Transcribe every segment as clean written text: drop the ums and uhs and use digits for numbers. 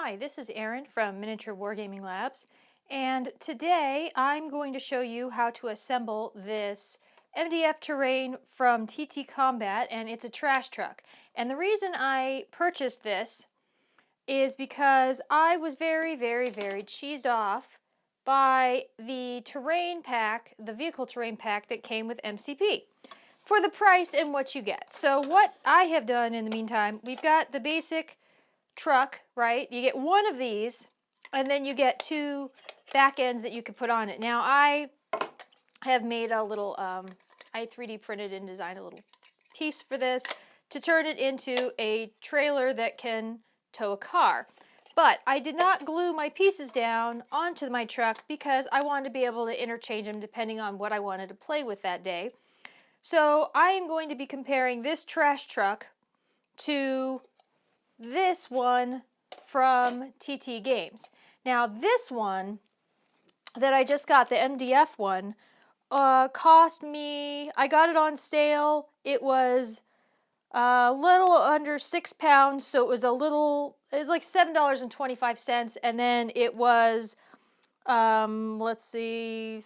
Hi, this is Erin from Miniature Wargaming Labs, and today I'm going to show you how to assemble this MDF terrain from TT Combat, and it's a trash truck. And the reason I purchased this is because I was very cheesed off by the terrain pack, the vehicle terrain pack that came with MCP for the price and what you get. So what I have done in the meantime, we've got the basic truck, right? You get one of these, and then you get two back ends that you can put on it. Now, I have made a little, I 3D printed and designed a little piece for this to turn it into a trailer that can tow a car. But I did not glue my pieces down onto my truck because I wanted to be able to interchange them depending on what I wanted to play with that day. So I am going to be comparing this trash truck to this one from TT Games. Now this one that I just got, the MDF one, cost me, I got it on sale, it was a little under £6, so it was like $7.25, and then it was, let's see,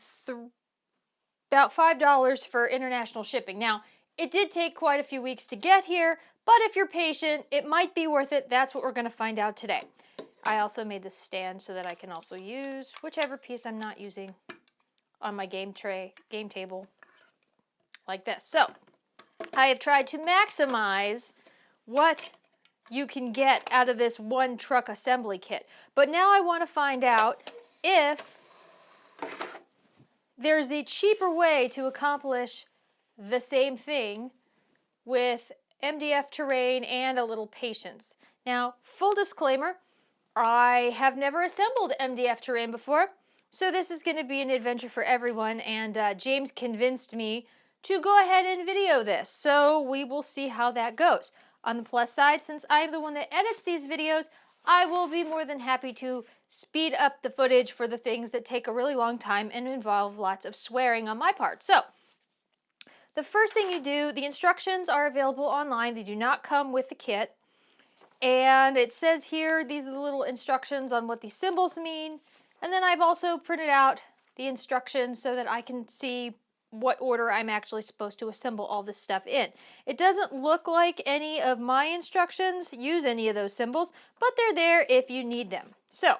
about $5 for international shipping. Now, it did take quite a few weeks to get here, but if you're patient, it might be worth it. That's what we're going to find out today. I also made this stand so that I can also use whichever piece I'm not using on my game table, like this. So, I have tried to maximize what you can get out of this one truck assembly kit. But now I want to find out if there's a cheaper way to accomplish the same thing with MDF terrain and a little patience. Now, full disclaimer, I have never assembled MDF terrain before, so this is going to be an adventure for everyone, and James convinced me to go ahead and video this, so we will see how that goes. On the plus side, since I'm the one that edits these videos, I will be more than happy to speed up the footage for the things that take a really long time and involve lots of swearing on my part. So, the first thing you do, the instructions are available online. They do not come with the kit. And it says here, these are the little instructions on what these symbols mean. And then I've also printed out the instructions so that I can see what order I'm actually supposed to assemble all this stuff in. It doesn't look like any of my instructions use any of those symbols, but they're there if you need them. So,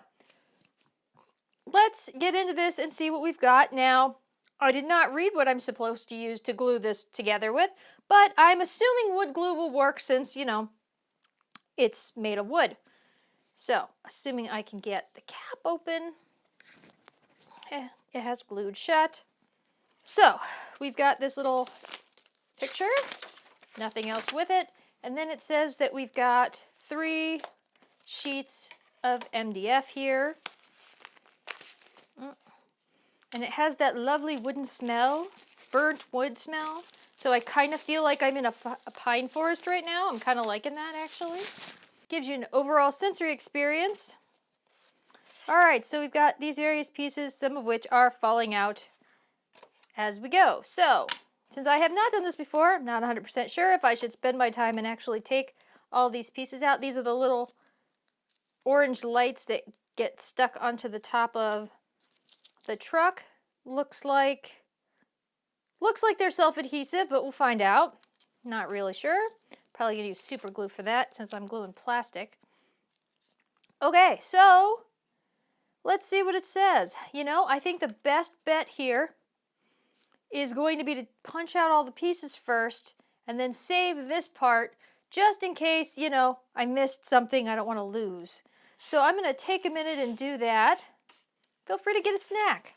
let's get into this and see what we've got. Now, I did not read what I'm supposed to use to glue this together with, but I'm assuming wood glue will work since, you know, it's made of wood. So, assuming I can get the cap open, it has glued shut. So, we've got this little picture, nothing else with it, and then it says that we've got 3 sheets of MDF here. And it has that lovely wooden smell, burnt wood smell. So I kind of feel like I'm in a pine forest right now. I'm kind of liking that, actually. Gives you an overall sensory experience. Alright, so we've got these various pieces, some of which are falling out as we go. So, since I have not done this before, I'm not 100% sure if I should spend my time and actually take all these pieces out. These are the little orange lights that get stuck onto the top of the truck. Looks like they're self-adhesive, but we'll find out. Not really sure. Probably gonna use super glue for that since I'm gluing plastic. Okay, so let's see what it says. You know, I think the best bet here is going to be to punch out all the pieces first and then save this part just in case, you know, I missed something I don't want to lose. So I'm gonna take a minute and do that. Feel free to get a snack.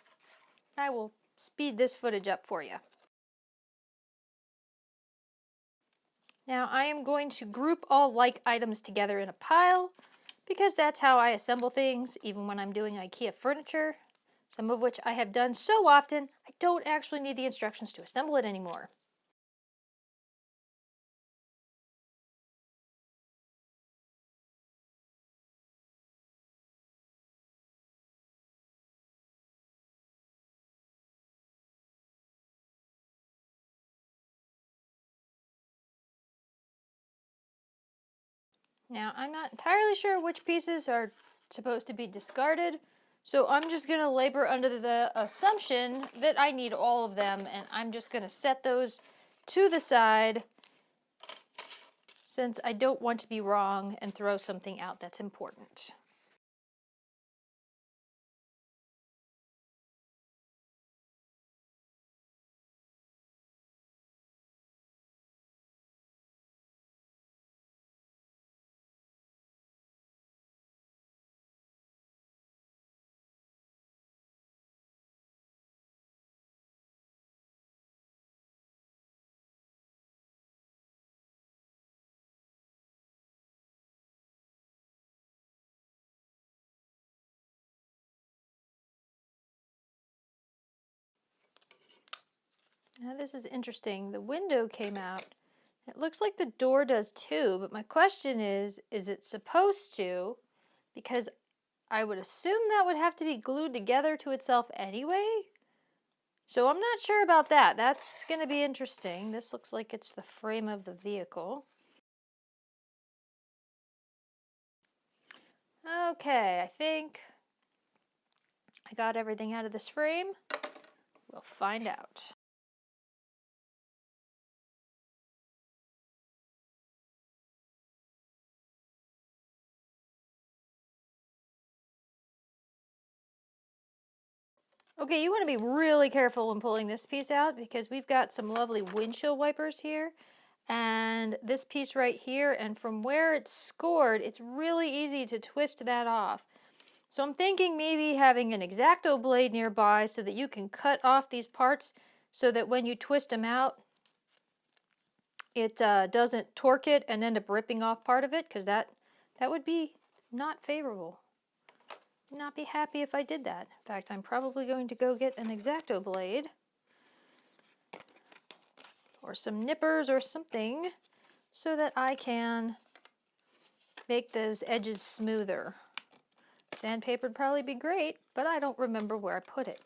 I will speed this footage up for you. Now I am going to group all like items together in a pile because that's how I assemble things, even when I'm doing IKEA furniture, some of which I have done so often I don't actually need the instructions to assemble it anymore. Now, I'm not entirely sure which pieces are supposed to be discarded. So I'm just going to labor under the assumption that I need all of them, and I'm just going to set those to the side since I don't want to be wrong and throw something out that's important. Now this is interesting. The window came out. It looks like the door does too, but my question is it supposed to? Because I would assume that would have to be glued together to itself anyway. So I'm not sure about that. That's going to be interesting. This looks like it's the frame of the vehicle. Okay, I think I got everything out of this frame. We'll find out. Okay, you want to be really careful when pulling this piece out because we've got some lovely windshield wipers here and this piece right here, and from where it's scored, it's really easy to twist that off. So I'm thinking maybe having an X-Acto blade nearby so that you can cut off these parts so that when you twist them out, it doesn't torque it and end up ripping off part of it, because that would be not favorable. Not be happy if I did that. In fact, I'm probably going to go get an X-Acto blade or some nippers or something so that I can make those edges smoother. Sandpaper would probably be great, but I don't remember where I put it.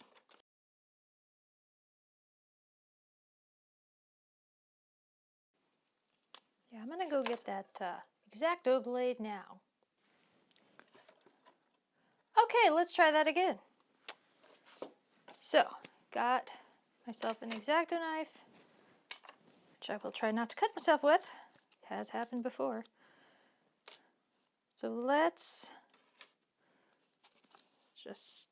Yeah, I'm going to go get that X-Acto blade now. Okay, let's try that again. So, got myself an X-Acto knife, which I will try not to cut myself with. It has happened before. So let's just...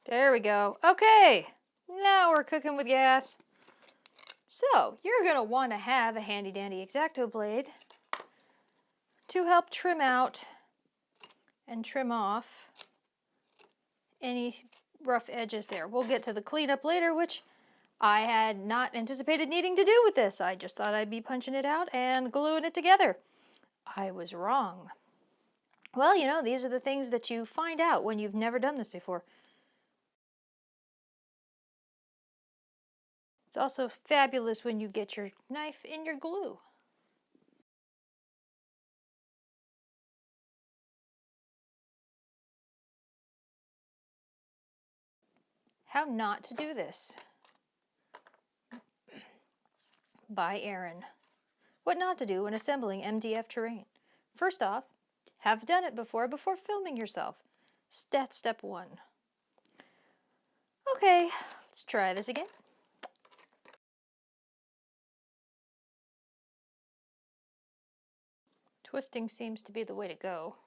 There we go. Okay, now we're cooking with gas. So, you're going to want to have a handy-dandy X-Acto blade to help trim out and trim off any rough edges there. We'll get to the cleanup later, which I had not anticipated needing to do with this. I just thought I'd be punching it out and gluing it together. I was wrong. Well, you know, these are the things that you find out when you've never done this before. It's also fabulous when you get your knife in your glue. How Not to Do This by Erin. What not to do when assembling MDF terrain. First off, have done it before filming yourself. That's step one. Okay, let's try this again. Twisting seems to be the way to go.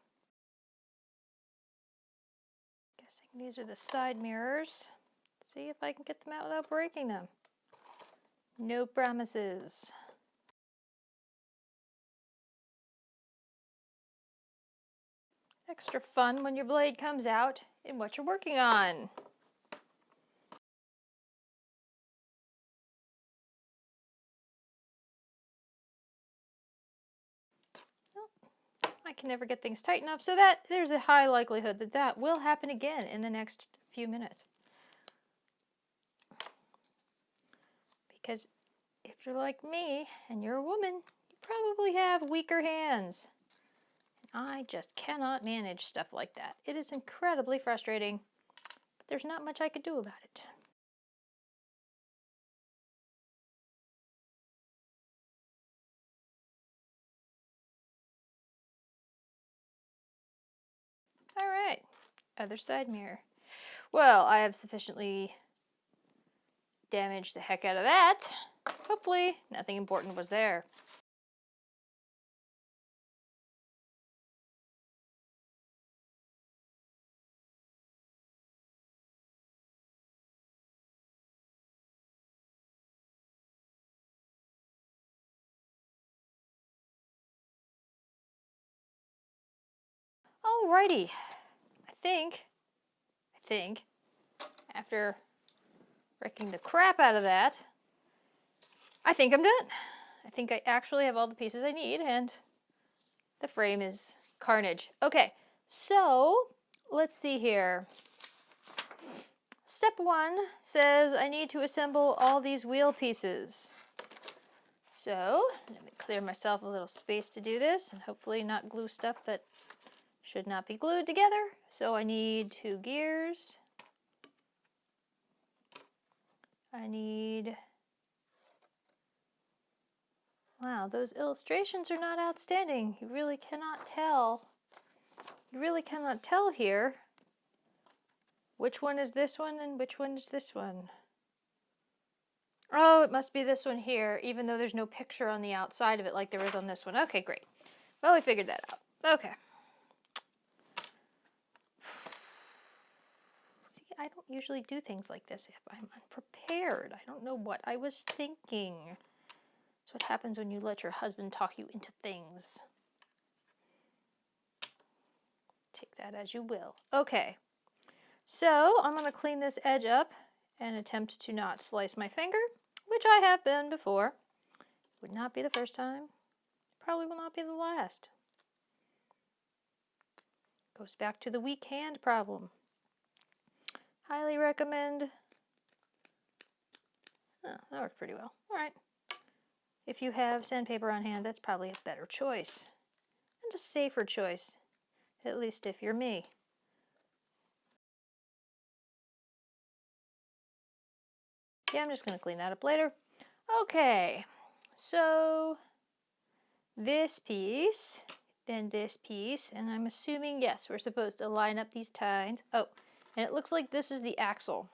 Guessing these are the side mirrors. See if I can get them out without breaking them. No promises. Extra fun when your blade comes out in what you're working on. I can never get things tight enough, so that there's a high likelihood that that will happen again in the next few minutes. Because if you're like me and you're a woman, you probably have weaker hands. I just cannot manage stuff like that. It is incredibly frustrating, but there's not much I could do about it. other side mirror. Well, I have sufficiently damaged the heck out of that. Hopefully, nothing important was there. Alrighty. I think, after wrecking the crap out of that, I think I'm done. I think I actually have all the pieces I need, and the frame is carnage. Okay, so let's see here. Step 1 says I need to assemble all these wheel pieces. So let me clear myself a little space to do this, and hopefully not glue stuff that should not be glued together. So I need 2 gears. I need... Wow, those illustrations are not outstanding. You really cannot tell. You really cannot tell here which one is this one and which one is this one. Oh, it must be this one here, even though there's no picture on the outside of it like there is on this one. Okay, great. Well, we figured that out. Okay. See, I don't usually do things like this if I'm unprepared. I don't know what I was thinking. That's what happens when you let your husband talk you into things. Take that as you will. Okay. So I'm going to clean this edge up and attempt to not slice my finger, which I have done before. Would not be the first time. Probably will not be the last. Goes back to the weak hand problem. Highly recommend. Oh, that worked pretty well. All right. If you have sandpaper on hand, that's probably a better choice. And a safer choice, at least if you're me. Yeah, I'm just going to clean that up later. Okay, so this piece, then this piece, and I'm assuming, yes, we're supposed to line up these tines. Oh, and it looks like this is the axle.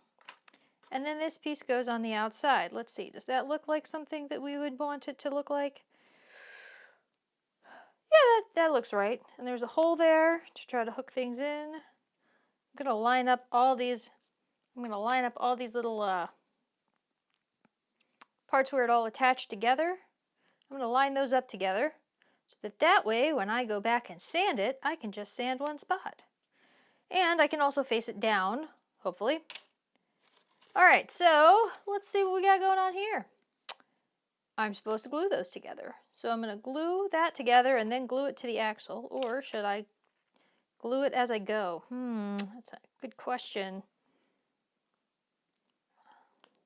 And then this piece goes on the outside. Let's see, does that look like something that we would want it to look like? Yeah, that looks right. And there's a hole there to try to hook things in. I'm going to line up all these, little parts where it all attached together. I'm going to line those up together so that way when I go back and sand it, I can just sand one spot. And I can also face it down, hopefully. Alright, so let's see what we got going on here. I'm supposed to glue those together. So I'm going to glue that together and then glue it to the axle. Or should I glue it as I go? That's a good question.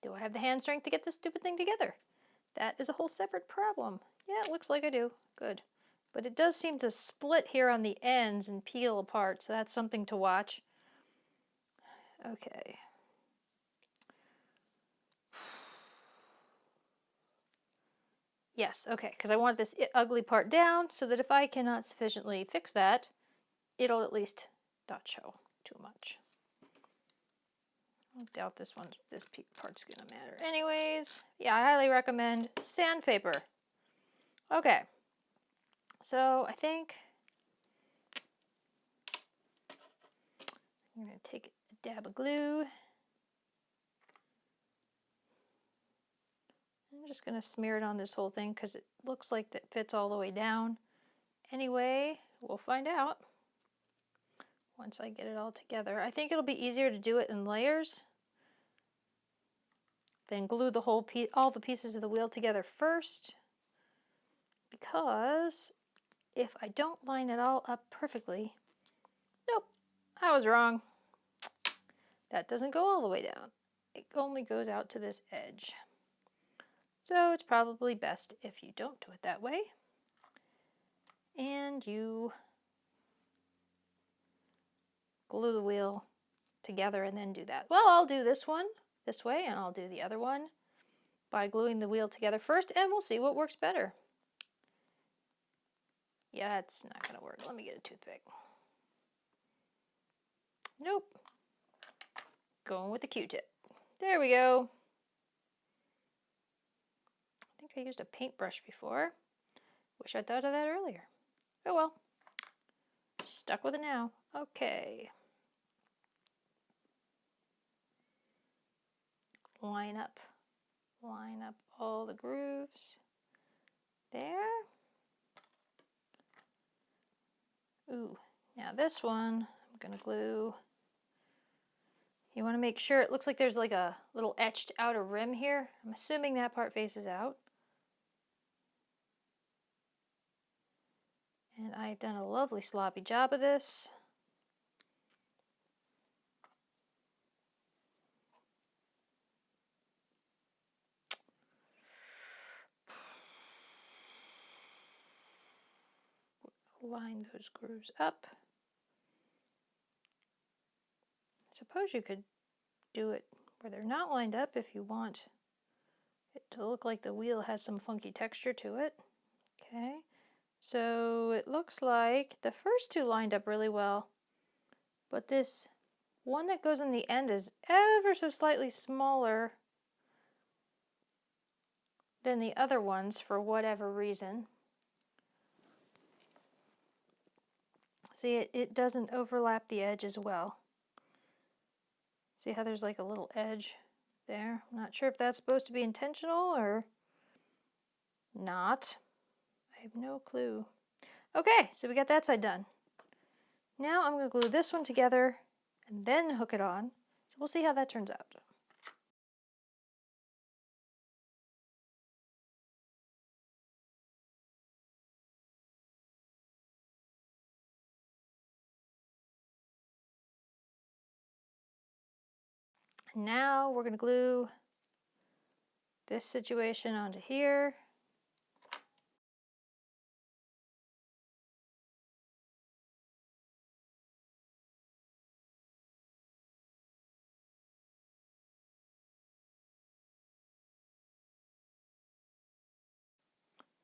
Do I have the hand strength to get this stupid thing together? That is a whole separate problem. Yeah, it looks like I do. Good. But it does seem to split here on the ends and peel apart, so that's something to watch. Okay. Yes, okay, because I want this ugly part down so that if I cannot sufficiently fix that, it'll at least not show too much. I doubt this part's gonna matter. Anyways, yeah, I highly recommend sandpaper. Okay, so I think I'm gonna take a dab of glue. I'm just gonna smear it on this whole thing because it looks like that fits all the way down. Anyway, we'll find out once I get it all together. I think it'll be easier to do it in layers than glue the whole all the pieces of the wheel together first, because if I don't line it all up perfectly, nope, I was wrong. That doesn't go all the way down. It only goes out to this edge. So it's probably best if you don't do it that way. And you glue the wheel together and then do that. Well, I'll do this one this way and I'll do the other one by gluing the wheel together first, and we'll see what works better. Yeah, that's not going to work. Let me get a toothpick. Nope. Going with the Q-tip. There we go. I think I used a paintbrush before. Wish I thought of that earlier. Oh well. Stuck with it now. Okay. Line up all the grooves. There. Ooh, now this one, I'm gonna glue. You wanna make sure it looks like there's like a little etched outer rim here. I'm assuming that part faces out. And I've done a lovely sloppy job of this. Line those grooves up. I suppose you could do it where they're not lined up if you want it to look like the wheel has some funky texture to it. Okay, so it looks like the first two lined up really well, but this one that goes in the end is ever so slightly smaller than the other ones for whatever reason. See, it doesn't overlap the edge as well. See how there's like a little edge there? I'm not sure if that's supposed to be intentional or not. I have no clue. Okay, so we got that side done. Now I'm going to glue this one together and then hook it on. So we'll see how that turns out. Now we're going to glue this situation onto here.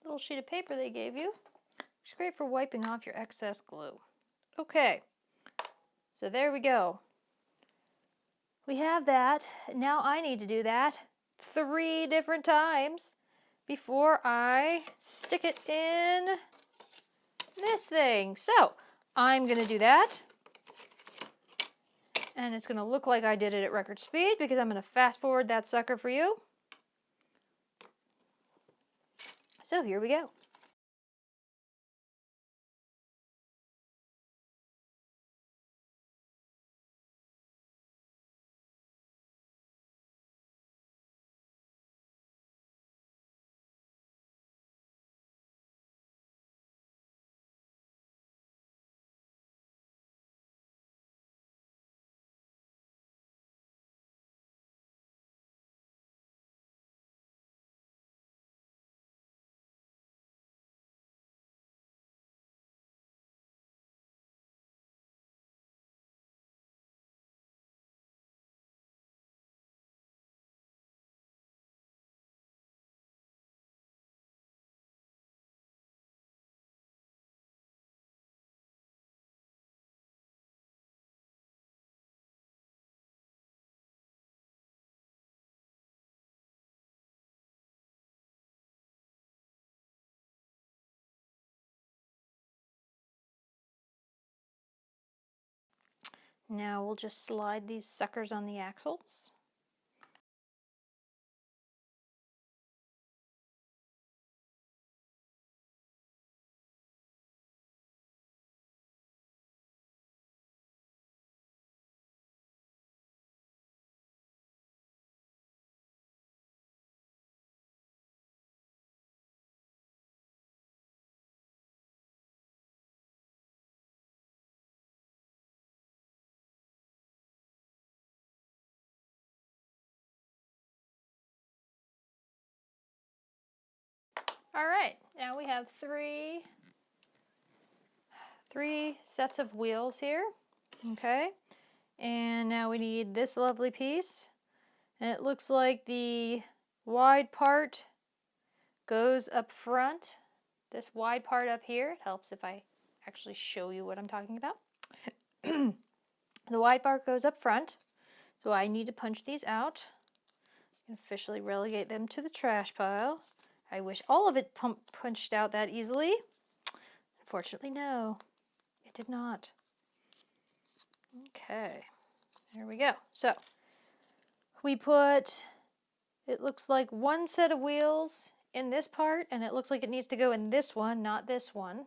Little sheet of paper they gave you. It's great for wiping off your excess glue. Okay, so there we go. We have that. Now I need to do that 3 different times before I stick it in this thing. So I'm going to do that. And it's going to look like I did it at record speed because I'm going to fast forward that sucker for you. So here we go. Now we'll just slide these suckers on the axles. All right, now we have three sets of wheels here, okay? And now we need this lovely piece. And it looks like the wide part goes up front. This wide part up here, it helps if I actually show you what I'm talking about. The wide bar goes up front, so I need to punch these out and officially relegate them to the trash pile. I wish all of it punched out that easily. Unfortunately, no, it did not. Okay, there we go. So we put, it looks like one set of wheels in this part, and it looks like it needs to go in this one, not this one,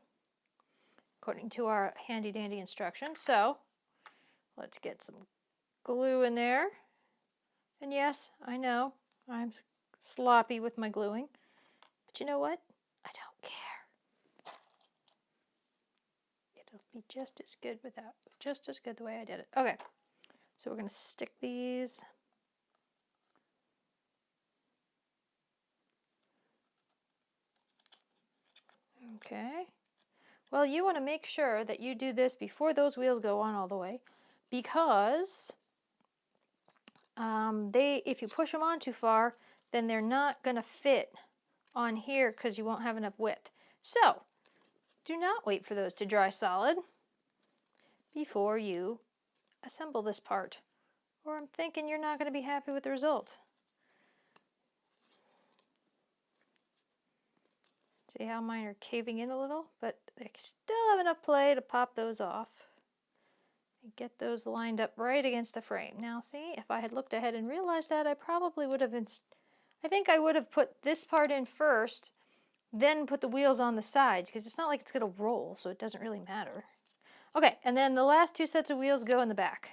according to our handy dandy instructions. So let's get some glue in there. And yes, I know I'm sloppy with my gluing, but you know what? I don't care. It'll be just as good without, just as good the way I did it. Okay, so we're going to stick these. Okay. Well, you want to make sure that you do this before those wheels go on all the way, because if you push them on too far, then they're not going to fit on here because you won't have enough width. So do not wait for those to dry solid before you assemble this part, or I'm thinking you're not going to be happy with the result. See how mine are caving in a little, but they still have enough play to pop those off and get those lined up right against the frame. Now see, if I had looked ahead and realized that, I probably would have I think I would have put this part in first, then put the wheels on the sides, because it's not like it's going to roll, so it doesn't really matter. Okay, and then the last two sets of wheels go in the back.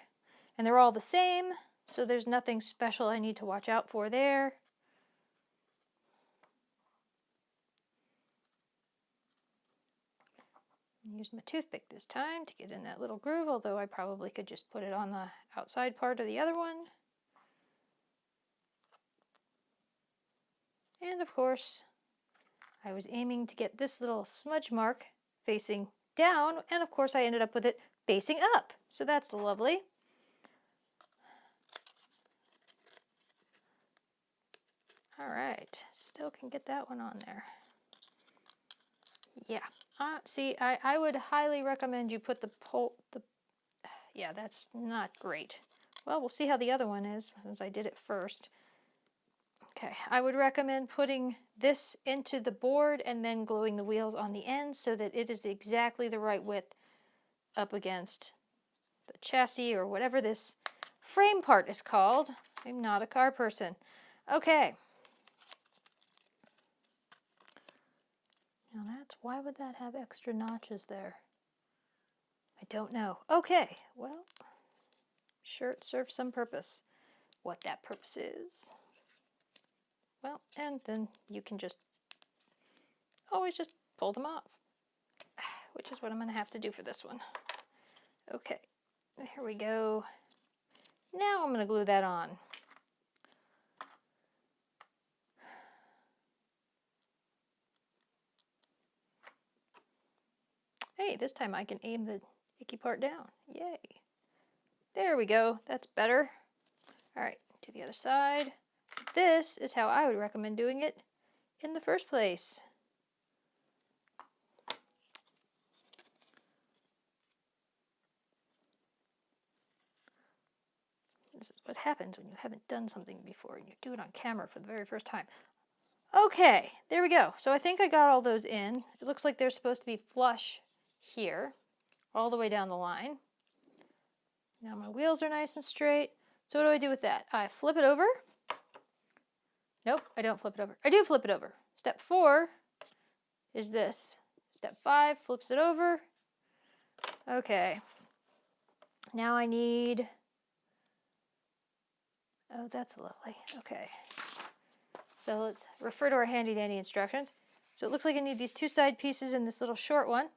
And they're all the same, so there's nothing special I need to watch out for there. Use my toothpick this time to get in that little groove, although I probably could just put it on the outside part of the other one. And of course, I was aiming to get this little smudge mark facing down, and of course I ended up with it facing up. So that's lovely. All right, still can get that one on there. Yeah, see, I would highly recommend you put yeah, that's not great. Well, we'll see how the other one is, since I did it first. Okay, I would recommend putting this into the board and then gluing the wheels on the ends so that it is exactly the right width up against the chassis or whatever this frame part is called. I'm not a car person. Okay. Now why would that have extra notches there? I don't know. Okay, well, sure it serves some purpose. What that purpose is. Well, and then you can always just pull them off, which is what I'm going to have to do for this one. Okay, here we go. Now I'm going to glue that on. Hey, this time I can aim the icky part down. Yay. There we go. That's better. All right, to the other side. This is how I would recommend doing it in the first place. This is what happens when you haven't done something before and you do it on camera for the very first time. Okay, there we go. So I think I got all those in. It looks like they're supposed to be flush here, all the way down the line. Now my wheels are nice and straight. So what do I do with that? I flip it over. Nope, I don't flip it over. I do flip it over. Step 4 is this. Step 5 flips it over. Okay. Now I need... Oh, that's lovely. Okay. So let's refer to our handy dandy instructions. So it looks like I need these two side pieces in this little short one.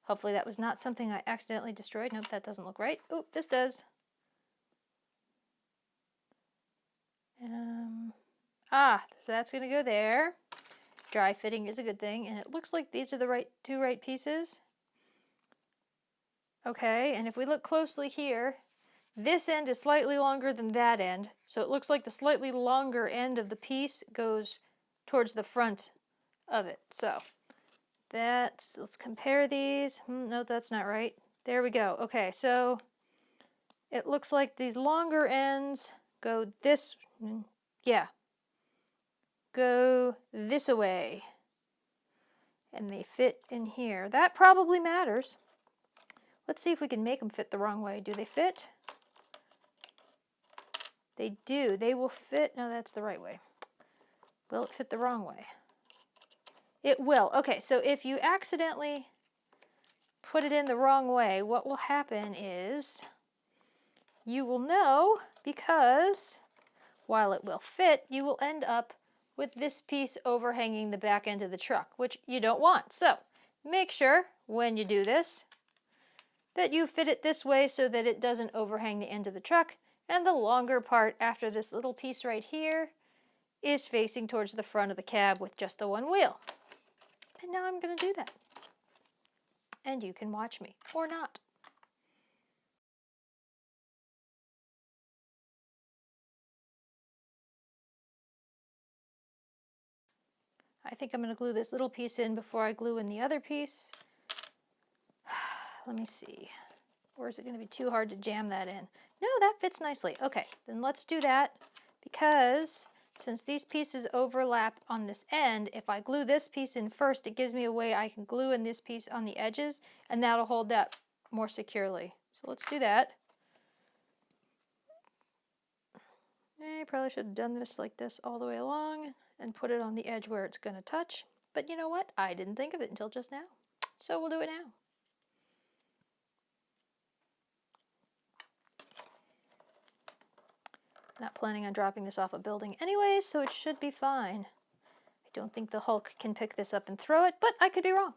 Hopefully that was not something I accidentally destroyed. Nope, that doesn't look right. Oh, this does. So that's going to go there. Dry fitting is a good thing. And it looks like these are the two right pieces. Okay, and if we look closely here, this end is slightly longer than that end. So it looks like the slightly longer end of the piece goes towards the front of it. So let's compare these. No, that's not right. There we go. Okay, so it looks like these longer ends go this, yeah, go this away. And they fit in here. That probably matters. Let's see if we can make them fit the wrong way. Do they fit? They do. They will fit. No, that's the right way. Will it fit the wrong way? It will. Okay, so if you accidentally put it in the wrong way, what will happen is you will know, because while it will fit, you will end up with this piece overhanging the back end of the truck, which you don't want. So make sure when you do this that you fit it this way so that it doesn't overhang the end of the truck, and the longer part after this little piece right here is facing towards the front of the cab with just the one wheel. And now I'm going to do that. And you can watch me, or not. I think I'm going to glue this little piece in before I glue in the other piece. Let me see. Or is it going to be too hard to jam that in? No, that fits nicely. Okay, then let's do that, because since these pieces overlap on this end, if I glue this piece in first, it gives me a way I can glue in this piece on the edges, and that'll hold that more securely. So let's do that. I probably should have done this like this all the way along and put it on the edge where it's going to touch. But you know what? I didn't think of it until just now. So we'll do it now. Not planning on dropping this off a building anyway, so it should be fine. I don't think the Hulk can pick this up and throw it, but I could be wrong.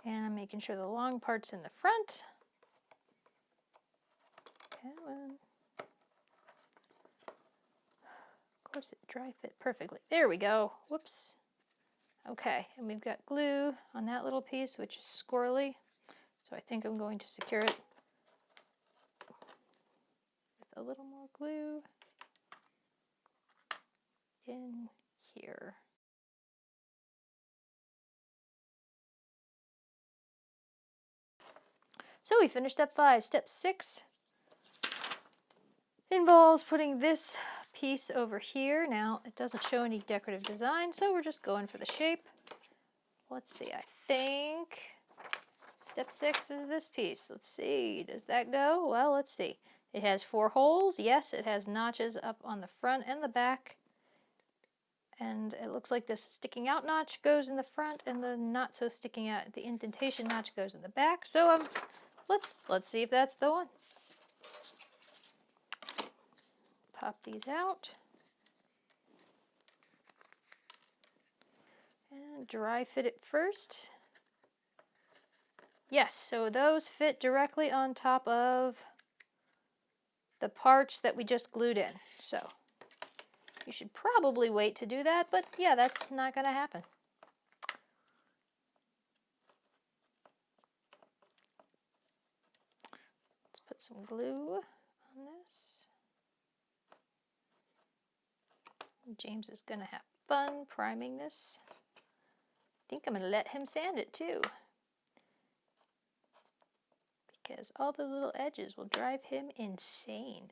And I'm making sure the long part's in the front. Come on. Of course it dry fit perfectly. There we go. Whoops. Okay, and we've got glue on that little piece, which is squirrely. So I think I'm going to secure it with a little more glue in here. So we finished step 5. Step 6 involves putting this piece over here. Now, it doesn't show any decorative design, so we're just going for the shape. Let's see, I think step 6 is this piece. Let's see, does that go? Well, let's see. It has 4 holes. Yes, it has notches up on the front and the back. And it looks like this sticking out notch goes in the front, and the not so sticking out, the indentation notch goes in the back. So let's see if that's the one. Pop these out. And dry fit it first. Yes, so those fit directly on top of the parts that we just glued in. So you should probably wait to do that, but yeah, that's not going to happen. Let's put some glue on this. James is going to have fun priming this. I think I'm going to let him sand it too, because all those little edges will drive him insane.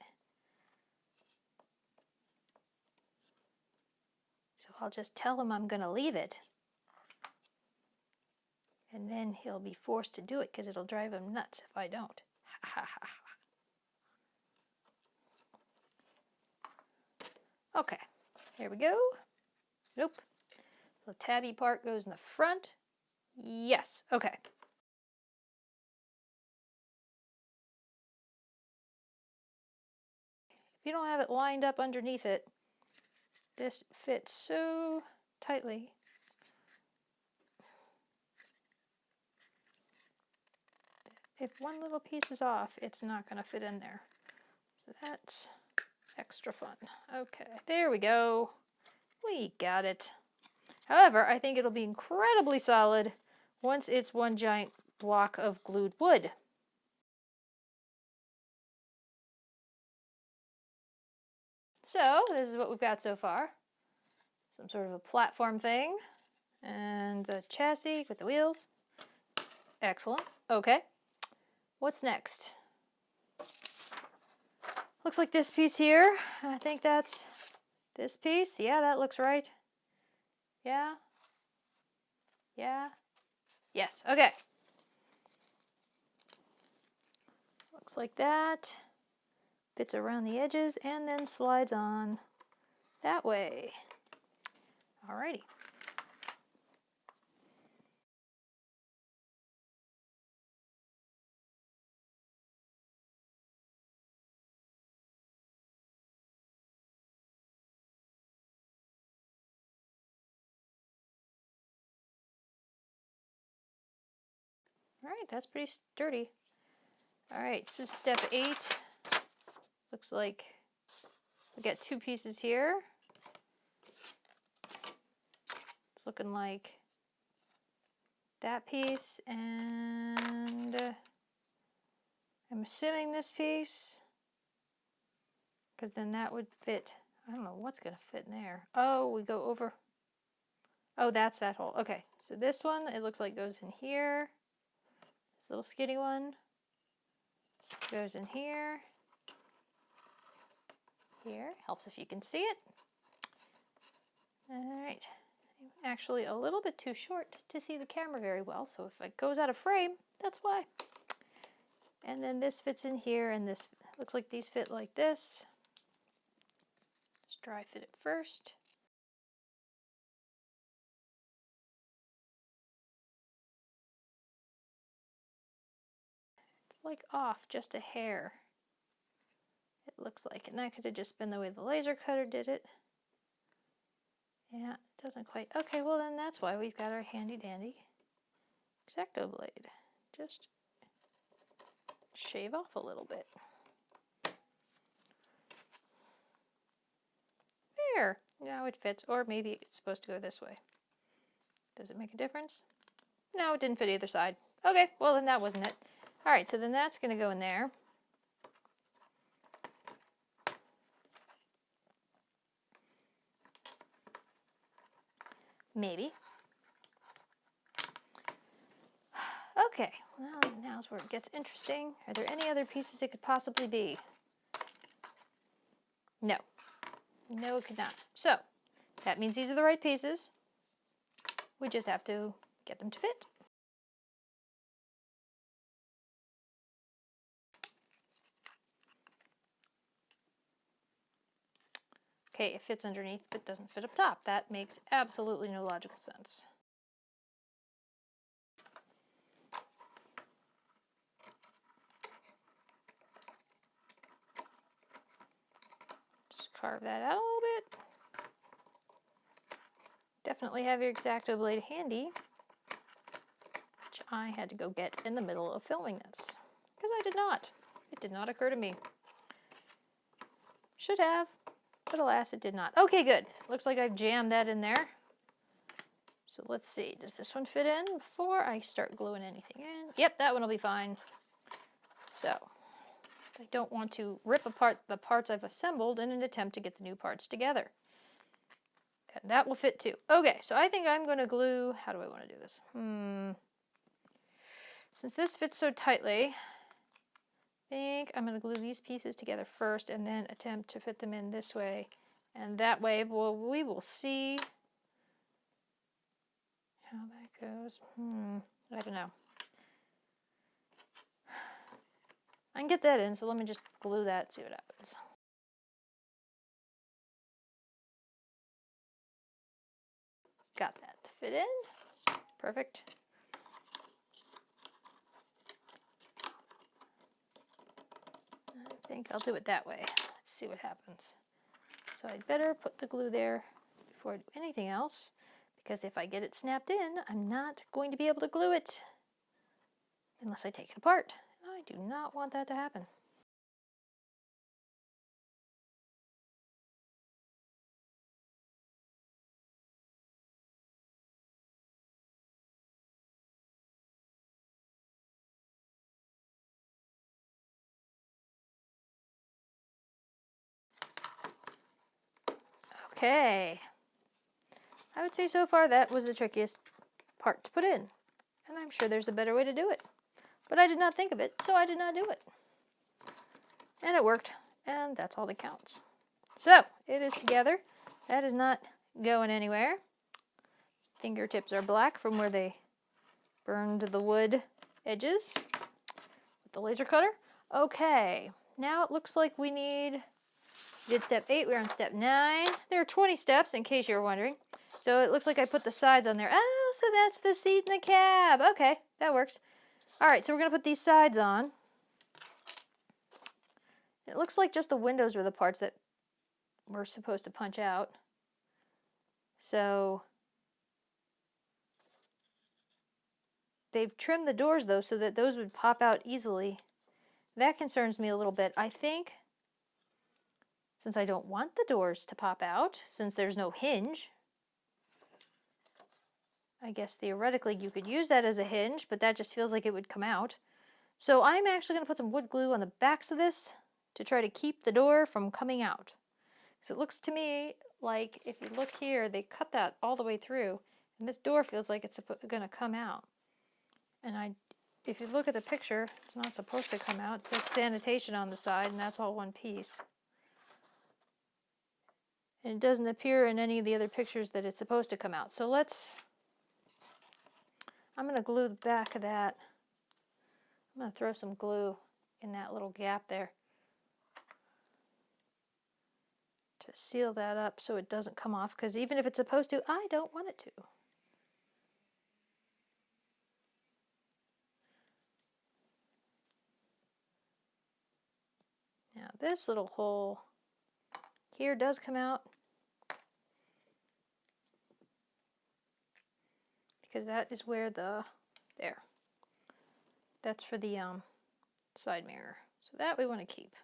So I'll just tell him I'm going to leave it, and then he'll be forced to do it because it'll drive him nuts if I don't. Okay, here we go. Nope. The tabby part goes in the front. Yes, okay. If you don't have it lined up underneath it, this fits so tightly. If one little piece is off, it's not going to fit in there. So that's extra fun. Okay, there we go. We got it. However, I think it'll be incredibly solid once it's one giant block of glued wood. So this is what we've got so far. Some sort of a platform thing. And the chassis with the wheels. Excellent. Okay. What's next? Looks like this piece here. I think that's this piece. Yeah, that looks right. Yeah. Yeah. Yes. Okay. Looks like that. Fits around the edges and then slides on that way. Alrighty. Alright, that's pretty sturdy. Alright, so step 8. Looks like we got 2 pieces here. It's looking like that piece and I'm assuming this piece, because then that would fit. I don't know what's going to fit in there. Oh, we go over. Oh, that's that hole. Okay, so this one, it looks like goes in here. This little skinny one goes in here. Here, helps if you can see it. All right, I'm actually a little bit too short to see the camera very well, so if it goes out of frame, that's why. And then this fits in here, and this looks like these fit like this. Let's dry fit it first. It's like off just a hair. It looks like, and that could have just been the way the laser cutter did it. Yeah, it doesn't quite. Okay, well then that's why we've got our handy dandy X-Acto blade. Just shave off a little bit. There, now it fits, or maybe it's supposed to go this way. Does it make a difference? No, it didn't fit either side. Okay, well then that wasn't it. All right, so then that's gonna go in there. Maybe. Okay, well, now's where it gets interesting. Are there any other pieces it could possibly be? No. No, it could not. So, that means these are the right pieces. We just have to get them to fit. Okay, it fits underneath, but doesn't fit up top. That makes absolutely no logical sense. Just carve that out a little bit. Definitely have your X-Acto blade handy, which I had to go get in the middle of filming this, because I did not. It did not occur to me. Should have, but alas, it did not. Okay, good. Looks like I've jammed that in there. So let's see, does this one fit in before I start gluing anything in? Yep, that one will be fine. So, I don't want to rip apart the parts I've assembled in an attempt to get the new parts together. And that will fit too. Okay, so I think I'm going to glue, how do I want to do this? Since this fits so tightly, I think I'm going to glue these pieces together first and then attempt to fit them in this way. And that way, well, we will see how that goes. I don't know. I can get that in, so let me just glue that, see what happens. Got that to fit in. Perfect. I think I'll do it that way. Let's see what happens. So I'd better put the glue there before I do anything else, because if I get it snapped in, I'm not going to be able to glue it unless I take it apart. I do not want that to happen. Okay. I would say so far that was the trickiest part to put in. And I'm sure there's a better way to do it. But I did not think of it, so I did not do it. And it worked, and that's all that counts. So, it is together. That is not going anywhere. Fingertips are black from where they burned the wood edges with the laser cutter. Okay, now it looks like we did step 8, we're on step 9. There are 20 steps, in case you were wondering. So it looks like I put the sides on there. Oh, so that's the seat in the cab. Okay, that works. All right, so we're going to put these sides on. It looks like just the windows were the parts that we're supposed to punch out. So they've trimmed the doors, though, so that those would pop out easily. That concerns me a little bit. I think, since I don't want the doors to pop out, since there's no hinge, I guess theoretically you could use that as a hinge, but that just feels like it would come out. So I'm actually going to put some wood glue on the backs of this to try to keep the door from coming out. Because it looks to me like, if you look here, they cut that all the way through, and this door feels like it's going to come out. And if you look at the picture, it's not supposed to come out. It says sanitation on the side, and that's all one piece. And it doesn't appear in any of the other pictures that it's supposed to come out. So I'm going to glue the back of that. I'm going to throw some glue in that little gap there to seal that up so it doesn't come off, because even if it's supposed to, I don't want it to. Now this little hole here does come out, because that is where that's for the side mirror. So that we want to keep.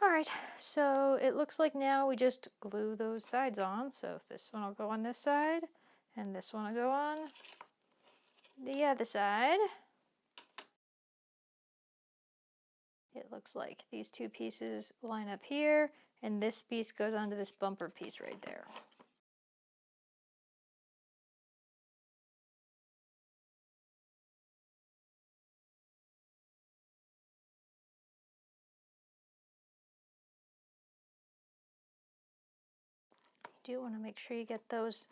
Alright, so it looks like now we just glue those sides on. So this one will go on this side, and this one will go on the other side. It looks like these two pieces line up here, and this piece goes onto this bumper piece right there. You do want to make sure you get those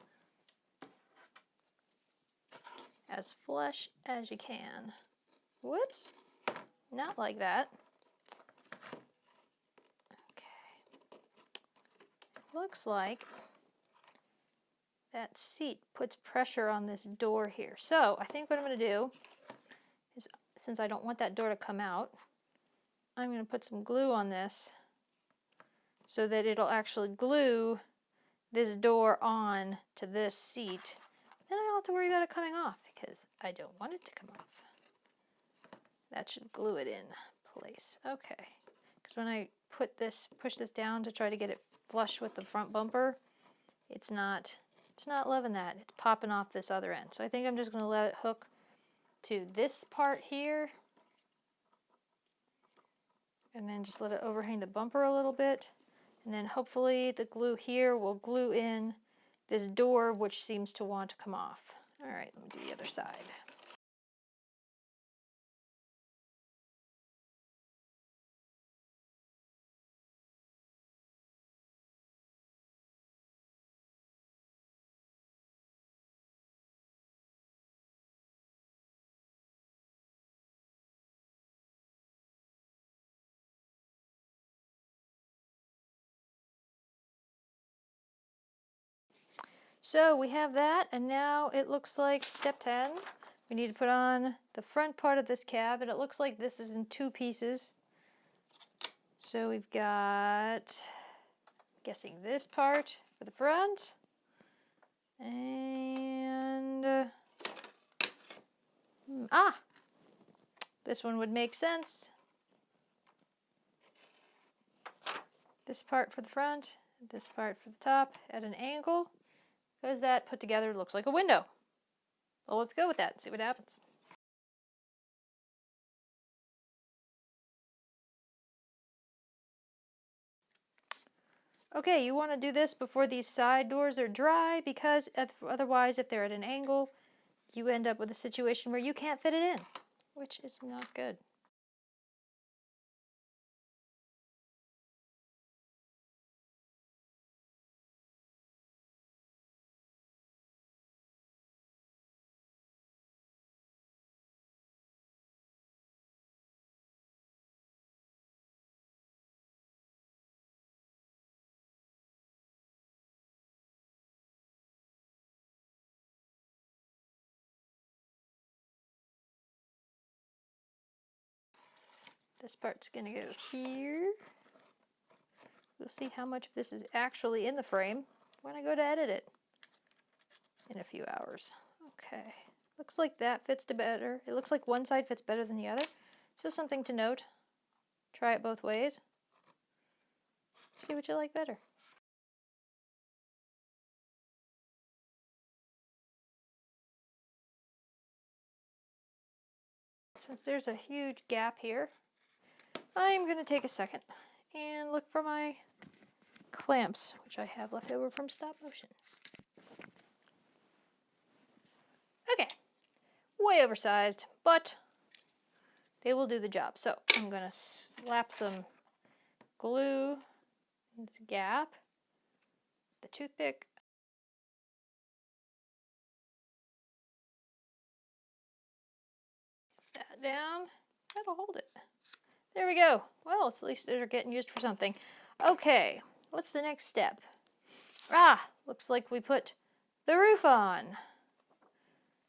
as flush as you can. Whoops, not like that. Okay. Looks like that seat puts pressure on this door here. So I think what I'm going to do is, since I don't want that door to come out, I'm going to put some glue on this so that it'll actually glue this door on to this seat. Then I don't have to worry about it coming off, because I don't want it to come off. That should glue it in place. Okay. Because when I push this down to try to get it flush with the front bumper, it's not loving that. It's popping off this other end. So I think I'm just going to let it hook to this part here, and then just let it overhang the bumper a little bit. And then hopefully the glue here will glue in this door, which seems to want to come off. All right, let me do the other side. So we have that, and now it looks like step 10. We need to put on the front part of this cab, and it looks like this is in 2 pieces. So we've got, I'm guessing this part for the front, and this one would make sense. This part for the front, this part for the top at an angle. because that put together looks like a window. Well, let's go with that and see what happens. Okay, you want to do this before these side doors are dry, because otherwise, if they're at an angle, you end up with a situation where you can't fit it in, which is not good. This part's going to go here. We'll see how much of this is actually in the frame when I go to edit it in a few hours. Okay, looks like that fits better. It looks like one side fits better than the other. So something to note. Try it both ways. See what you like better. Since there's a huge gap here, I'm going to take a second and look for my clamps, which I have left over from stop motion. Okay, way oversized, but they will do the job. So I'm going to slap some glue in this gap, the toothpick. That down. That'll hold it. There we go. Well, at least they're getting used for something. Okay, what's the next step? Looks like we put the roof on,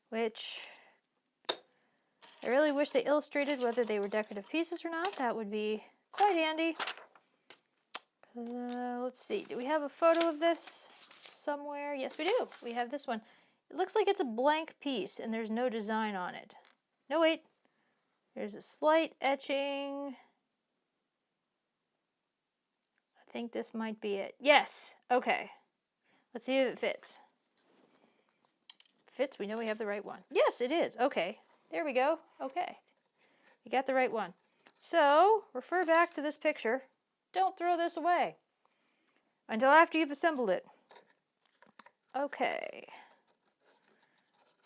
which I really wish they illustrated whether they were decorative pieces or not. That would be quite handy. Let's see. Do we have a photo of this somewhere? Yes, we do. We have this one. It looks like it's a blank piece and there's no design on it. No, wait. There's a slight etching. I think this might be it. Yes. Okay. Let's see if it fits. Fits. We know we have the right one. Yes, it is. Okay. There we go. Okay. You got the right one. So, refer back to this picture. Don't throw this away until after you've assembled it. Okay.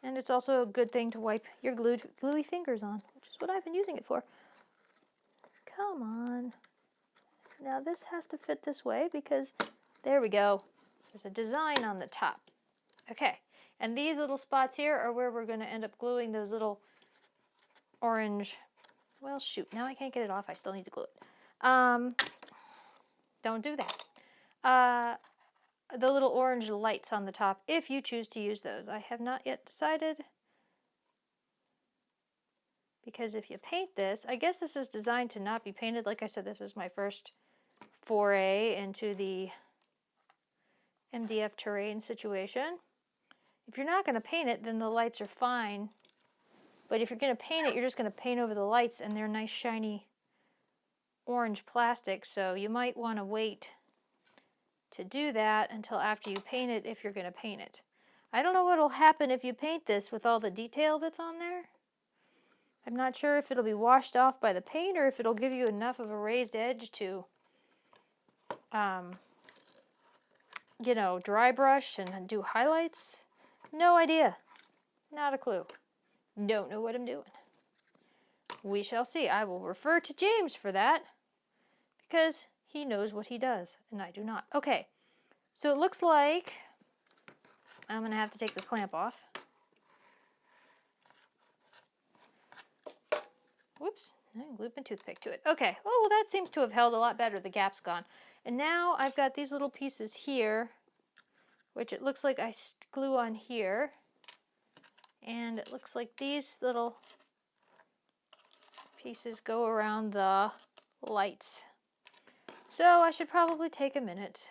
And it's also a good thing to wipe your gluey fingers on, which is what I've been using it for. Come on. Now this has to fit this way because, there we go. There's a design on the top. Okay. And these little spots here are where we're going to end up gluing those little orange, well, shoot, now I can't get it off. I still need to glue it. Don't do that. The little orange lights on the top, if you choose to use those. I have not yet decided, because if you paint this, I guess this is designed to not be painted. Like I said, this is my first foray into the MDF terrain situation. If you're not going to paint it, then the lights are fine. But if you're going to paint it, you're just going to paint over the lights, and they're nice shiny orange plastic, so you might want to wait to do that until after you paint it, if you're going to paint it. I don't know what will happen if you paint this with all the detail that's on there. I'm not sure if it'll be washed off by the paint or if it'll give you enough of a raised edge to, you know, dry brush and do highlights. No idea. Not a clue. Don't know what I'm doing. We shall see. I will refer to James for that because he knows what he does, and I do not. Okay, so it looks like I'm going to have to take the clamp off. Whoops, I glued my toothpick to it. Okay, oh, well, that seems to have held a lot better. The gap's gone. And now I've got these little pieces here, which it looks like I glue on here. And it looks like these little pieces go around the lights. So I should probably take a minute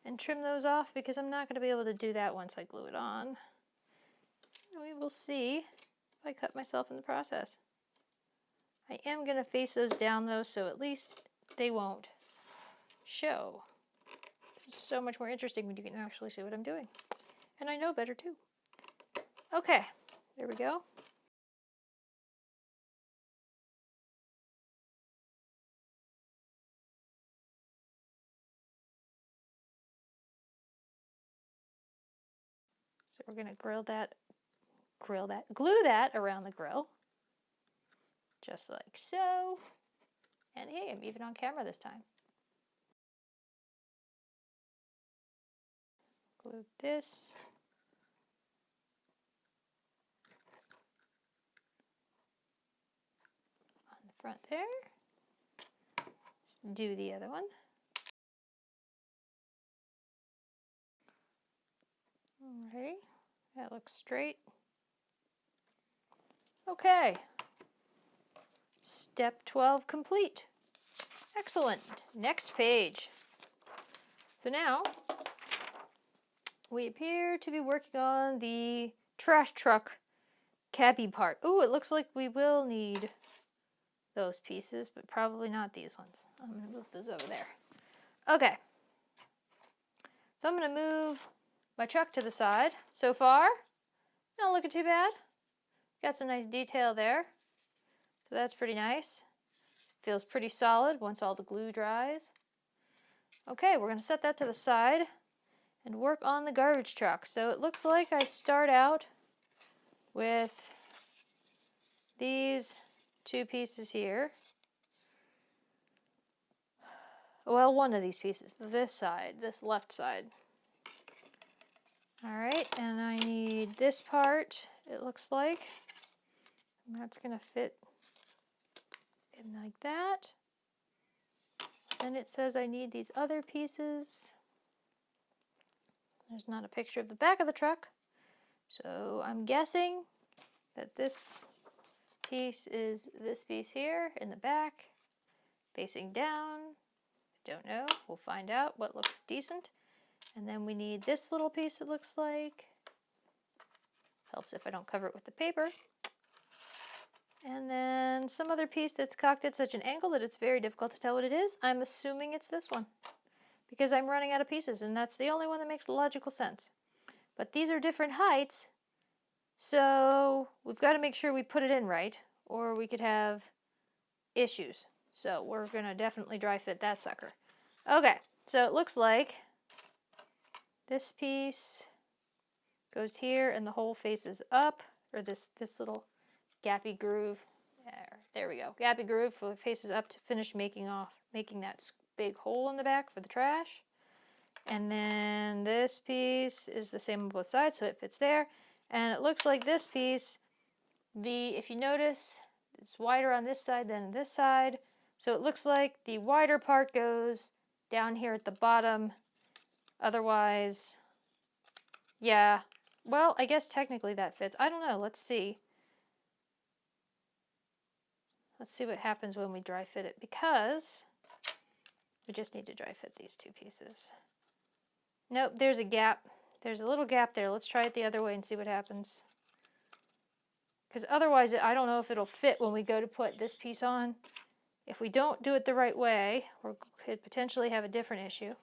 and trim those off because I'm not going to be able to do that once I glue it on. We will see if I cut myself in the process. I am going to face those down though, so at least they won't show. It's so much more interesting when you can actually see what I'm doing. And I know better too. Okay, there we go. So we're gonna glue that around the grill. Just like so. And hey, I'm even on camera this time. Glue this. On the front there. Let's do the other one. Alrighty, that looks straight. Okay. Step 12 complete. Excellent. Next page. So now we appear to be working on the trash truck cabby part. Ooh, it looks like we will need those pieces, but probably not these ones. I'm going to move those over there. Okay. So I'm going to move my truck to the side. So far, not looking too bad. Got some nice detail there. So that's pretty nice. Feels pretty solid once all the glue dries. Okay, we're going to set that to the side and work on the garbage truck. So it looks like I start out with these two pieces here. Well, one of these pieces, this side, this left side. All right, and I need this part, it looks like. And that's going to fit in like that. Then it says I need these other pieces. There's not a picture of the back of the truck. So I'm guessing that this piece is this piece here in the back, facing down. Don't know. We'll find out what looks decent. And then we need this little piece, it looks like. Helps if I don't cover it with the paper. And then some other piece that's cocked at such an angle that it's very difficult to tell what it is. I'm assuming it's this one because I'm running out of pieces and that's the only one that makes logical sense. But these are different heights, so we've got to make sure we put it in right or we could have issues. So we're going to definitely dry fit that sucker. Okay, so it looks like this piece goes here and the hole faces up, or this little gappy groove. There we go. Gappy groove faces up to finish making that big hole in the back for the trash. And then this piece is the same on both sides, so it fits there. And it looks like this piece, if you notice, it's wider on this side than this side. So it looks like the wider part goes down here at the bottom. Otherwise, yeah. Well, I guess technically that fits. I don't know. Let's see. Let's see what happens when we dry fit it, because we just need to dry fit these two pieces. Nope, there's a gap. There's a little gap there. Let's try it the other way and see what happens. Because otherwise, I don't know if it'll fit when we go to put this piece on. If we don't do it the right way, we could potentially have a different issue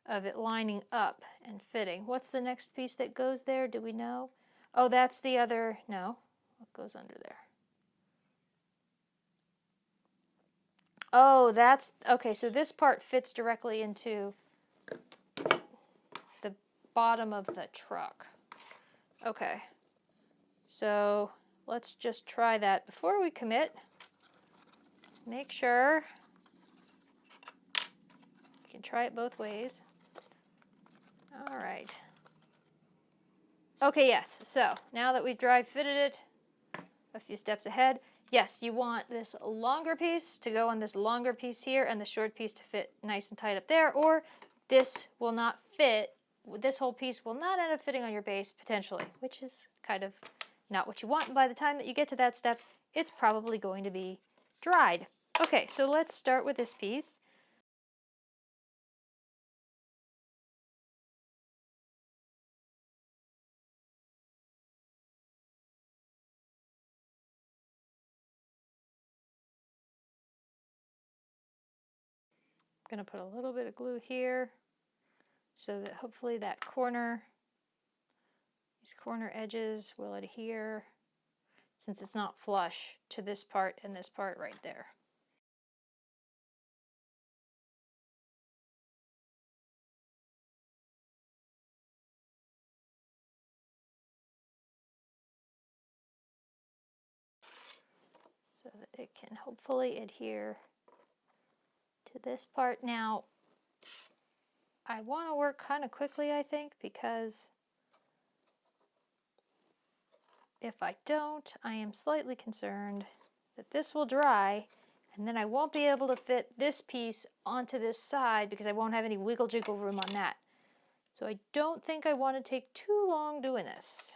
of it lining up and fitting. What's the next piece that goes there? Do we know? Oh, that's the other, no. What goes under there? Oh, that's, okay, so this part fits directly into the bottom of the truck. Okay, so let's just try that before we commit. Make sure you can try it both ways. All right. Okay, yes, so now that we've dry fitted it a few steps ahead, yes, you want this longer piece to go on this longer piece here and the short piece to fit nice and tight up there, or this will not fit. This whole piece will not end up fitting on your base potentially, which is kind of not what you want. And by the time that you get to that step, it's probably going to be dried. Okay, so let's start with this piece. I'm going to put a little bit of glue here so that hopefully that corner These corner edges will adhere since it's not flush to this part and this part right there. So that it can hopefully adhere to this part. Now, I want to work kind of quickly, I think, because if I don't, I am slightly concerned that this will dry and then I won't be able to fit this piece onto this side because I won't have any wiggle jiggle room on that. So I don't think I want to take too long doing this.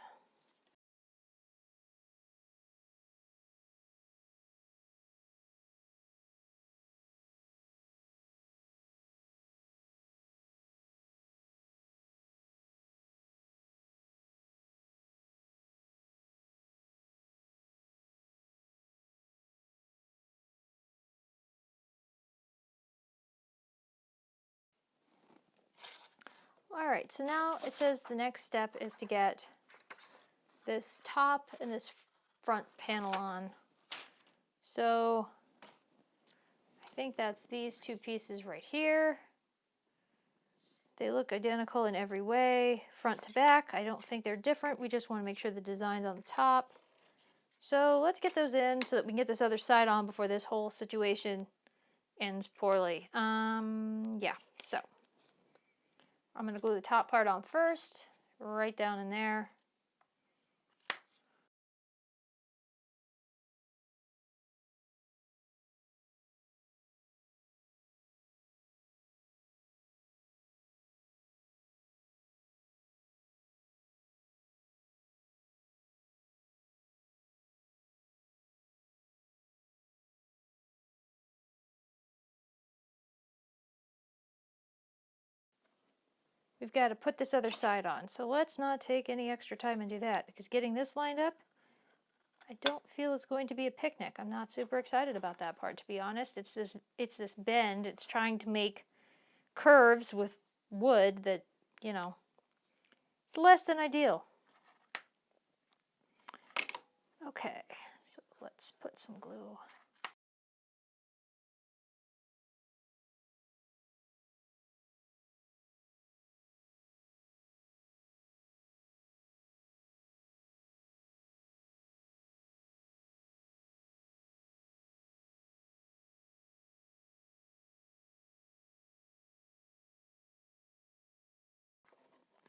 Alright, so now it says the next step is to get this top and this front panel on. So I think that's these two pieces right here. They look identical in every way, front to back. I don't think they're different. We just want to make sure the design's on the top. So let's get those in so that we can get this other side on before this whole situation ends poorly. Yeah, so I'm going to glue the top part on first, right down in there. We've got to put this other side on. So let's not take any extra time and do that, because getting this lined up, I don't feel it's going to be a picnic. I'm not super excited about that part, to be honest. It's this bend. It's trying to make curves with wood that, you know, it's less than ideal. Okay, so let's put some glue.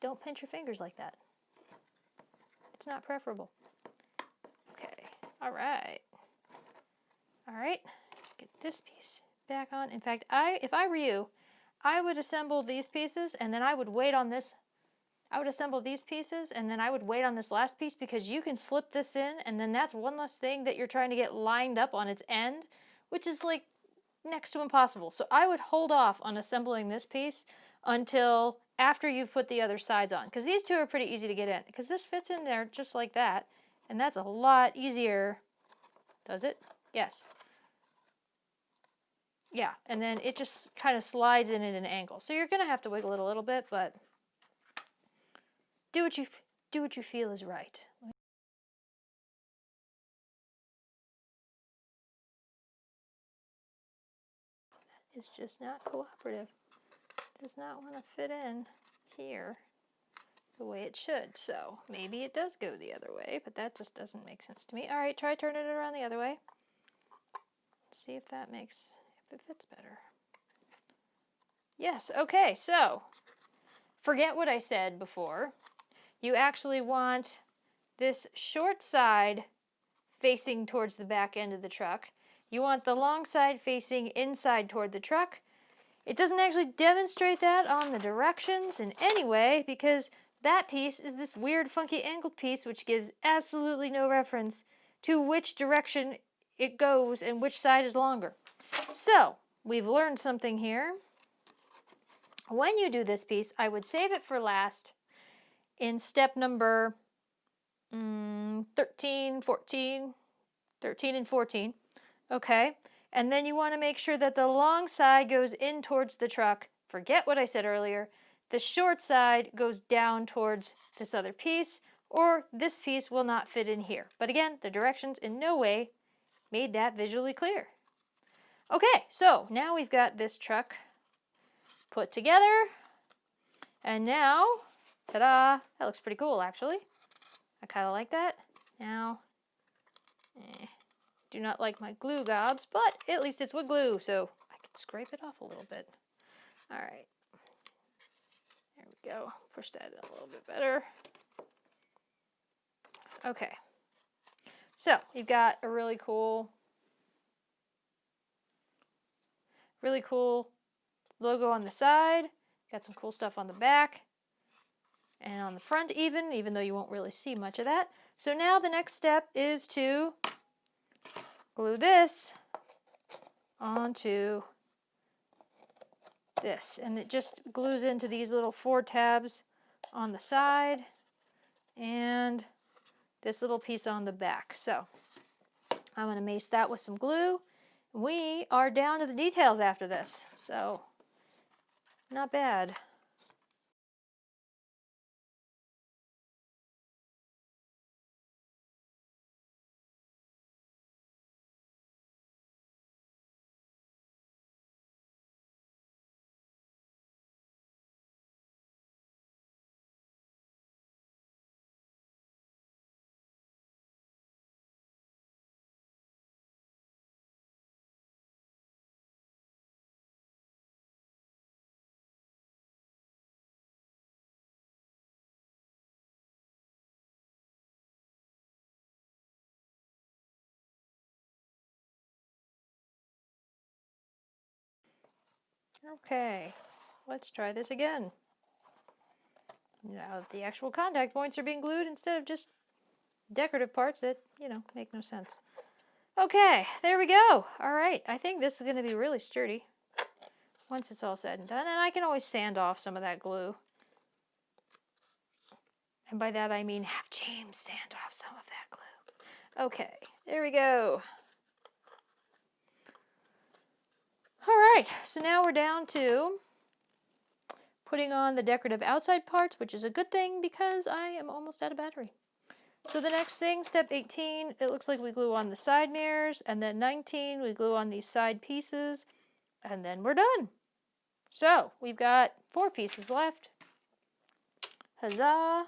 Don't pinch your fingers like that. It's not preferable. Okay, all right. All right, get this piece back on. In fact, if I were you, I would assemble these pieces and then I would wait on this. I would assemble these pieces and then I would wait on this last piece, because you can slip this in and then that's one less thing that you're trying to get lined up on its end, which is like next to impossible. So I would hold off on assembling this piece until after you've put the other sides on, because these two are pretty easy to get in, because this fits in there just like that, and that's a lot easier. Does it? Yes. Yeah, and then it just kind of slides in at an angle. So you're going to have to wiggle it a little bit, but do what you feel is right. That is just not cooperative. It does not want to fit in here the way it should. So maybe it does go the other way, but that just doesn't make sense to me. All right, try turning it around the other way. Let's see if it fits better. Yes, okay, so forget what I said before. You actually want this short side facing towards the back end of the truck. You want the long side facing inside toward the truck. It doesn't actually demonstrate that on the directions in any way, because that piece is this weird funky angled piece which gives absolutely no reference to which direction it goes and which side is longer. So we've learned something here. When you do this piece, I would save it for last in step number 13, 14, 13 and 14. Okay, and then you want to make sure that the long side goes in towards the truck. Forget what I said earlier. The short side goes down towards this other piece. or this piece will not fit in here. But again, the directions in no way made that visually clear. Okay, so now we've got this truck put together, and now, ta-da, that looks pretty cool actually. I kind of like that. Now, do not like my glue gobs, but at least it's with glue, so I can scrape it off a little bit. All right, there we go. Push that in a little bit better. Okay, so you've got a really cool logo on the side. Got some cool stuff on the back and on the front even though you won't really see much of that. So now the next step is to glue this onto this, and it just glues into these little 4 tabs on the side and this little piece on the back. So I'm going to mace that with some glue. We are down to the details after this, so not bad. Okay, let's try this again. Now the actual contact points are being glued instead of just decorative parts that, make no sense. Okay, there we go. All right, I think this is going to be really sturdy once it's all said and done. And I can always sand off some of that glue. And by that I mean have James sand off some of that glue. Okay, there we go. All right, so now we're down to putting on the decorative outside parts, which is a good thing because I am almost out of battery. So the next thing, step 18, it looks like we glue on the side mirrors, and then 19, we glue on these side pieces, and then we're done. So we've got 4 pieces left. Huzzah!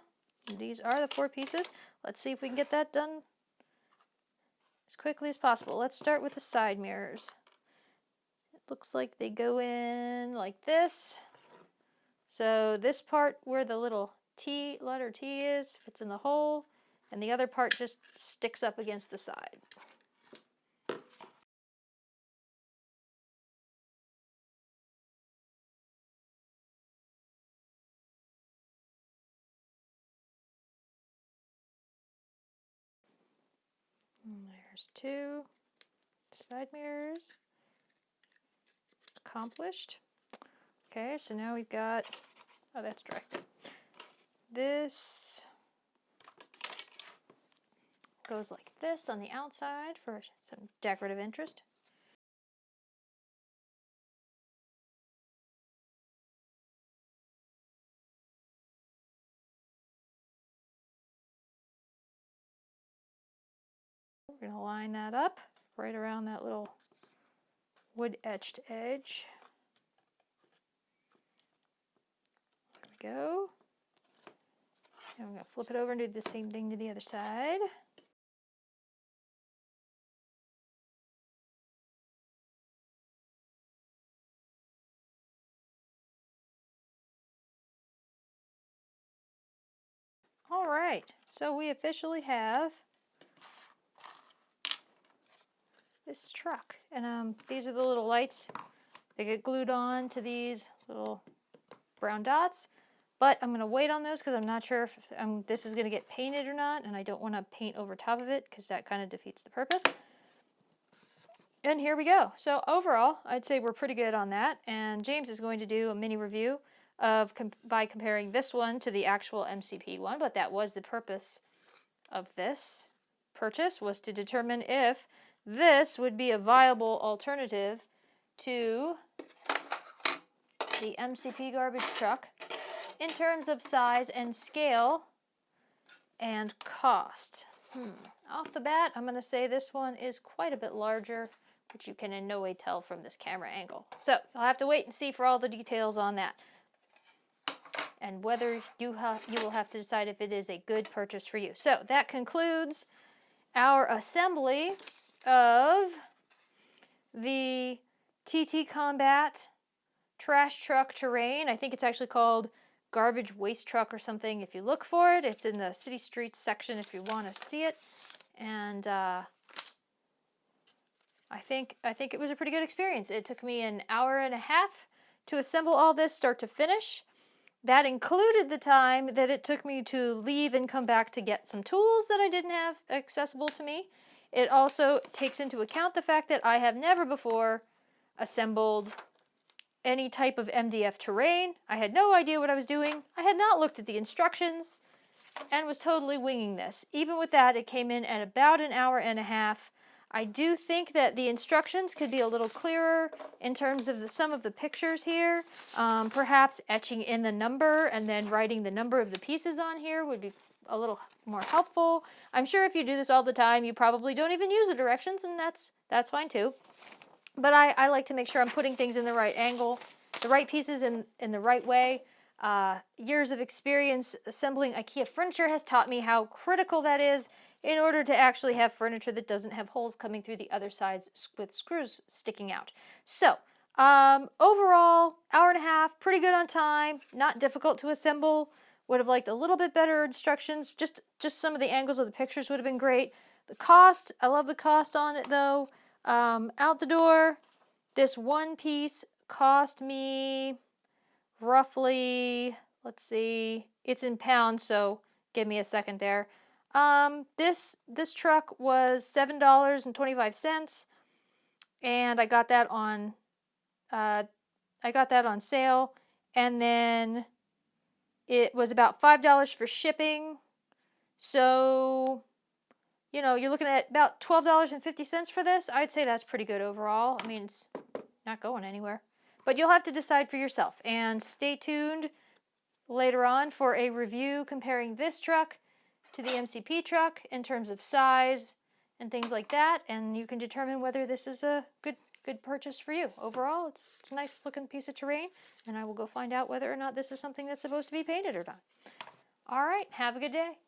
These are the 4 pieces. Let's see if we can get that done as quickly as possible. Let's start with the side mirrors. It looks like they go in like this. So this part where the little letter T is, fits in the hole, and the other part just sticks up against the side. And there's 2 side mirrors. Accomplished. Okay, so now we've got, oh, that's dry. This goes like this on the outside for some decorative interest. We're going to line that up right around that little wood etched edge. There we go. And I'm going to flip it over and do the same thing to the other side. All right, so we officially have this truck. And these are the little lights. They get glued on to these little brown dots. But I'm going to wait on those because I'm not sure if this is going to get painted or not. And I don't want to paint over top of it because that kind of defeats the purpose. And here we go. So overall, I'd say we're pretty good on that. And James is going to do a mini review of by comparing this one to the actual MCP one. But that was the purpose of this purchase, was to determine if this would be a viable alternative to the MCP garbage truck in terms of size and scale And cost. Off the bat, I'm going to say this one is quite a bit larger, which you can in no way tell from this camera angle. So you'll have to wait and see for all the details on that. And whether you will have to decide if it is a good purchase for you. So that concludes our assembly of the TT Combat Trash Truck Terrain. I think it's actually called Garbage Waste Truck or something. If you look for it, it's in the City Streets section if you want to see it. And I think it was a pretty good experience. It took me an hour and a half to assemble all this start to finish. That included the time that it took me to leave and come back to get some tools that I didn't have accessible to me. It also takes into account the fact that I have never before assembled any type of MDF terrain. I had no idea what I was doing. I had not looked at the instructions and was totally winging this. Even with that, it came in at about an hour and a half. I do think that the instructions could be a little clearer in terms of some of the pictures here. Perhaps etching in the number and then writing the number of the pieces on here would be a little more helpful. I'm sure if you do this all the time, you probably don't even use the directions, and that's fine too. But I like to make sure I'm putting things in the right angle, the right pieces in the right way. Years of experience assembling IKEA furniture has taught me how critical that is in order to actually have furniture that doesn't have holes coming through the other sides with screws sticking out. So, overall, hour and a half, pretty good on time, not difficult to assemble. Would have liked a little bit better instructions. Just some of the angles of the pictures would have been great. The cost, I love the cost on it though. Out the door, this one piece cost me roughly, let's see, it's in pounds, so give me a second there. This truck was $7.25, and I got that on sale, and then it was about $5 for shipping. So, you know, you're looking at about $12.50 for this. I'd say that's pretty good overall. I mean, it's not going anywhere. But you'll have to decide for yourself. And stay tuned later on for a review comparing this truck to the MCP truck in terms of size and things like that. And you can determine whether this is a good purchase for you. Overall, it's a nice looking piece of terrain. And I will go find out whether or not this is something that's supposed to be painted or not. All right, have a good day.